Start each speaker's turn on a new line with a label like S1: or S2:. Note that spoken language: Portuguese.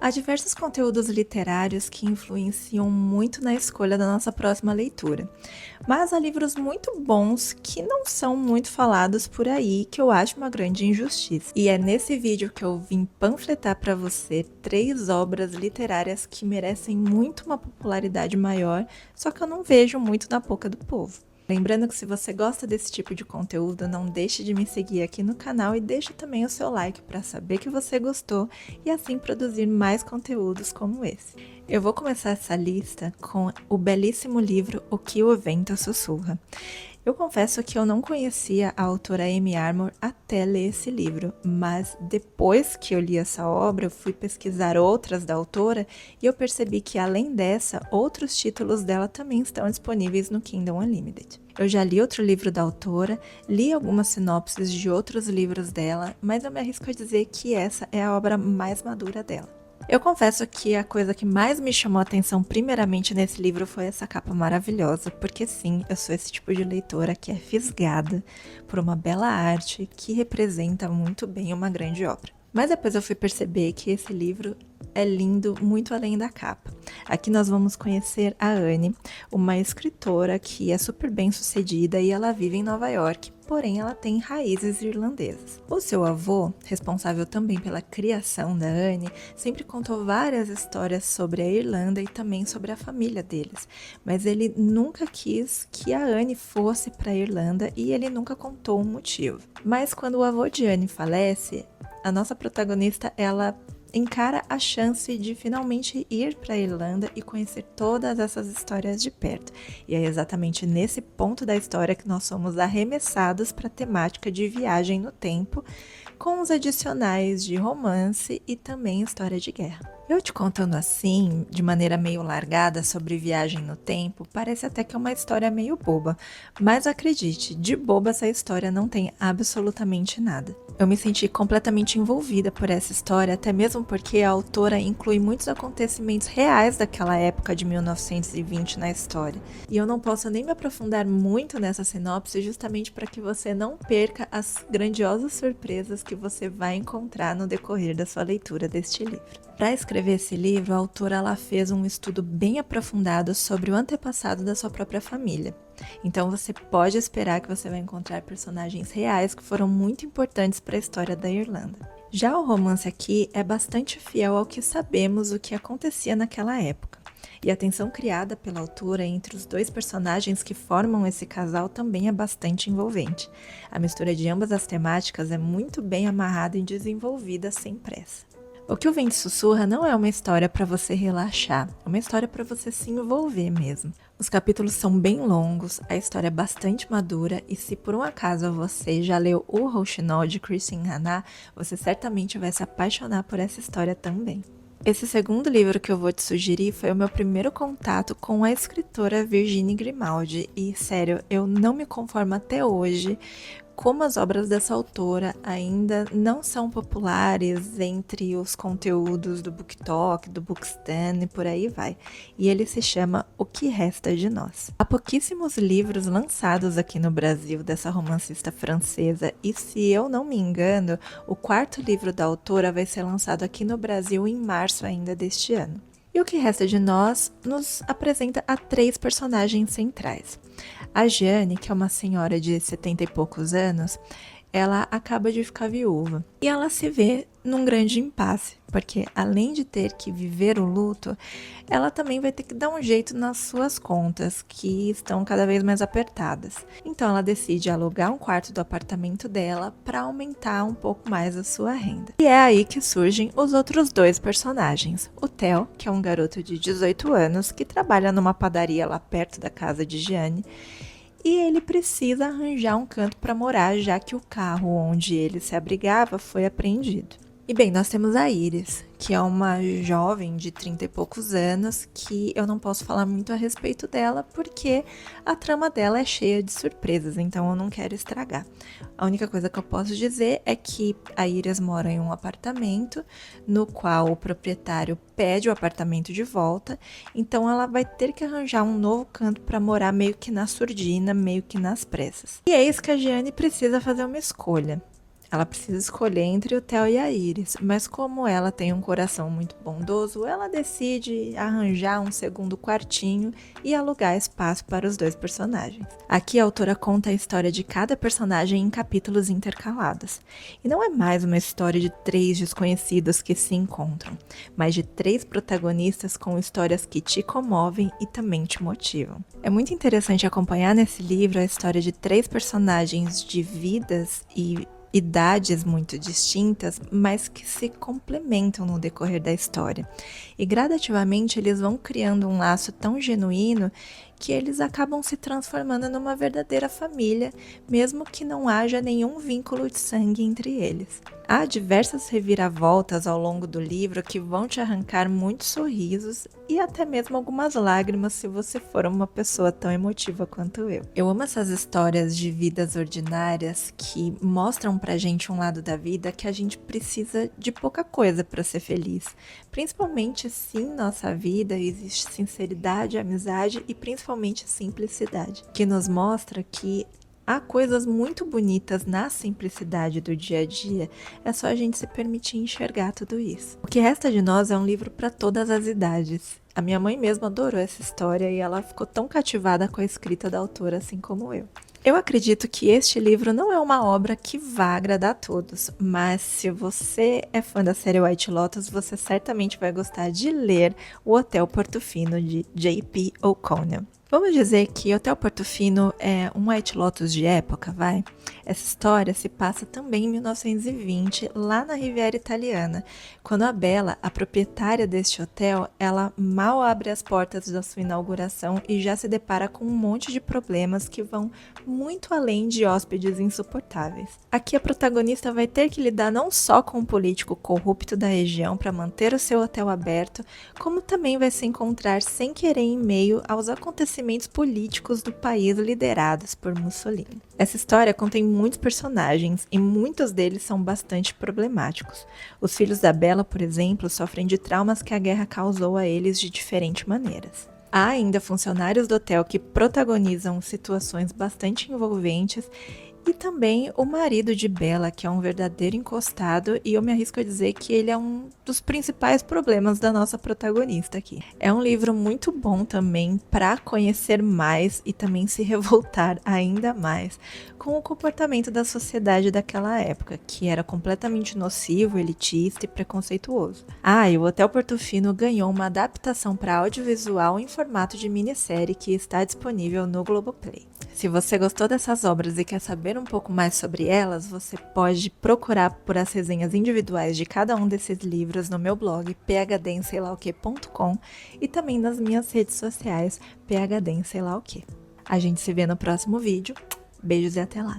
S1: Há diversos conteúdos literários que influenciam muito na escolha da nossa próxima leitura, mas há livros muito bons que não são muito falados por aí, que eu acho uma grande injustiça. E é nesse vídeo que eu vim panfletar para você 3 obras literárias que merecem muito uma popularidade maior, só que eu não vejo muito na boca do povo. Lembrando que se você gosta desse tipo de conteúdo, não deixe de me seguir aqui no canal e deixe também o seu like para saber que você gostou e assim produzir mais conteúdos como esse. Eu vou começar essa lista com o belíssimo livro O que o Vento Sussurra. Eu confesso que eu não conhecia a autora Amy Armour até ler esse livro, mas depois que eu li essa obra, eu fui pesquisar outras da autora e eu percebi que, além dessa, outros títulos dela também estão disponíveis no Kindle Unlimited. Eu já li outro livro da autora, li algumas sinopses de outros livros dela, mas eu me arrisco a dizer que essa é a obra mais madura dela. Eu confesso que a coisa que mais me chamou a atenção primeiramente nesse livro foi essa capa maravilhosa, porque sim, eu sou esse tipo de leitora que é fisgada por uma bela arte que representa muito bem uma grande obra. Mas depois eu fui perceber que esse livro é lindo muito além da capa. Aqui nós vamos conhecer a Anne, uma escritora que é super bem sucedida e ela vive em Nova York, porém ela tem raízes irlandesas. O seu avô, responsável também pela criação da Anne, sempre contou várias histórias sobre a Irlanda e também sobre a família deles, mas ele nunca quis que a Anne fosse para a Irlanda e ele nunca contou um motivo. Mas quando o avô de Anne falece, a nossa protagonista, ela encara a chance de finalmente ir para a Irlanda e conhecer todas essas histórias de perto. E é exatamente nesse ponto da história que nós somos arremessados para a temática de viagem no tempo, com os adicionais de romance e também história de guerra. Eu te contando assim, de maneira meio largada sobre viagem no tempo, parece até que é uma história meio boba, mas acredite, de boba essa história não tem absolutamente nada. Eu me senti completamente envolvida por essa história, até mesmo porque a autora inclui muitos acontecimentos reais daquela época de 1920 na história. E eu não posso nem me aprofundar muito nessa sinopse, justamente para que você não perca as grandiosas surpresas que você vai encontrar no decorrer da sua leitura deste livro. Para escrever esse livro, a autora ela fez um estudo bem aprofundado sobre o antepassado da sua própria família. Então você pode esperar que você vai encontrar personagens reais que foram muito importantes para a história da Irlanda. Já o romance aqui é bastante fiel ao que sabemos o que acontecia naquela época. E a tensão criada pela autora entre os dois personagens que formam esse casal também é bastante envolvente. A mistura de ambas as temáticas é muito bem amarrada e desenvolvida sem pressa. O que o Vento Sussurra não é uma história para você relaxar, é uma história para você se envolver mesmo. Os capítulos são bem longos, a história é bastante madura e se por um acaso você já leu O Rouxinol de Kristin Hannah, você certamente vai se apaixonar por essa história também. Esse segundo livro que eu vou te sugerir foi o meu primeiro contato com a escritora Virginie Grimaldi e, sério, eu não me conformo até hoje como as obras dessa autora ainda não são populares entre os conteúdos do BookTok, do Bookstand e por aí vai. E ele se chama O que Resta de Nós. Há pouquíssimos livros lançados aqui no Brasil dessa romancista francesa e, se eu não me engano, o 4º livro da autora vai ser lançado aqui no Brasil em março ainda deste ano. E O que Resta de Nós nos apresenta a 3 personagens centrais. A Jeanne, que é uma senhora de 70 e poucos anos, ela acaba de ficar viúva. E ela se vê num grande impasse, porque além de ter que viver o luto, ela também vai ter que dar um jeito nas suas contas, que estão cada vez mais apertadas. Então ela decide alugar um quarto do apartamento dela para aumentar um pouco mais a sua renda. E é aí que surgem os outros 2 personagens. O Theo, que é um garoto de 18 anos, que trabalha numa padaria lá perto da casa de Jeanne, e ele precisa arranjar um canto para morar, já que o carro onde ele se abrigava foi apreendido. E bem, nós temos a Iris, que é uma jovem de 30 e poucos anos, que eu não posso falar muito a respeito dela, porque a trama dela é cheia de surpresas, então eu não quero estragar. A única coisa que eu posso dizer é que a Iris mora em um apartamento, no qual o proprietário pede o apartamento de volta, então ela vai ter que arranjar um novo canto para morar meio que na surdina, meio que nas pressas. E é isso que a Jeanne precisa fazer uma escolha. Ela precisa escolher entre o Theo e a Iris, mas como ela tem um coração muito bondoso, ela decide arranjar um segundo quartinho e alugar espaço para os dois personagens. Aqui a autora conta a história de cada personagem em capítulos intercalados. E não é mais uma história de 3 desconhecidos que se encontram, mas de 3 protagonistas com histórias que te comovem e também te motivam. É muito interessante acompanhar nesse livro a história de 3 personagens de vidas e idades muito distintas, mas que se complementam no decorrer da história. E gradativamente eles vão criando um laço tão genuíno que eles acabam se transformando numa verdadeira família, mesmo que não haja nenhum vínculo de sangue entre eles. Há diversas reviravoltas ao longo do livro que vão te arrancar muitos sorrisos e até mesmo algumas lágrimas se você for uma pessoa tão emotiva quanto eu. Eu amo essas histórias de vidas ordinárias que mostram pra gente um lado da vida que a gente precisa de pouca coisa para ser feliz. Principalmente se em nossa vida existe sinceridade, amizade e principalmente simplicidade, que nos mostra que há coisas muito bonitas na simplicidade do dia a dia, é só a gente se permitir enxergar tudo isso. O que resta de nós é um livro para todas as idades. A minha mãe mesma adorou essa história e ela ficou tão cativada com a escrita da autora assim como eu. Eu acredito que este livro não é uma obra que vá agradar a todos, mas se você é fã da série White Lotus, você certamente vai gostar de ler O Hotel Portofino de J.P. O'Connell. Vamos dizer que Hotel Portofino é um White Lotus de época, vai? Essa história se passa também em 1920, lá na Riviera Italiana, quando a Bella, a proprietária deste hotel, ela mal abre as portas da sua inauguração e já se depara com um monte de problemas que vão muito além de hóspedes insuportáveis. Aqui a protagonista vai ter que lidar não só com o político corrupto da região para manter o seu hotel aberto, como também vai se encontrar sem querer em meio aos acontecimentos políticos do país liderados por Mussolini. Essa história contém muitos personagens e muitos deles são bastante problemáticos. Os filhos da Bella, por exemplo, sofrem de traumas que a guerra causou a eles de diferentes maneiras. Há ainda funcionários do hotel que protagonizam situações bastante envolventes e também o marido de Bella, que é um verdadeiro encostado, e eu me arrisco a dizer que ele é um dos principais problemas da nossa protagonista aqui. É um livro muito bom também para conhecer mais e também se revoltar ainda mais com o comportamento da sociedade daquela época, que era completamente nocivo, elitista e preconceituoso. E o Hotel Portofino ganhou uma adaptação para audiovisual em formato de minissérie que está disponível no Globoplay. Se você gostou dessas obras e quer saber um pouco mais sobre elas, você pode procurar por as resenhas individuais de cada um desses livros no meu blog phdemseilaoque.com e também nas minhas redes sociais phdemseilaoque. A gente se vê no próximo vídeo. Beijos e até lá!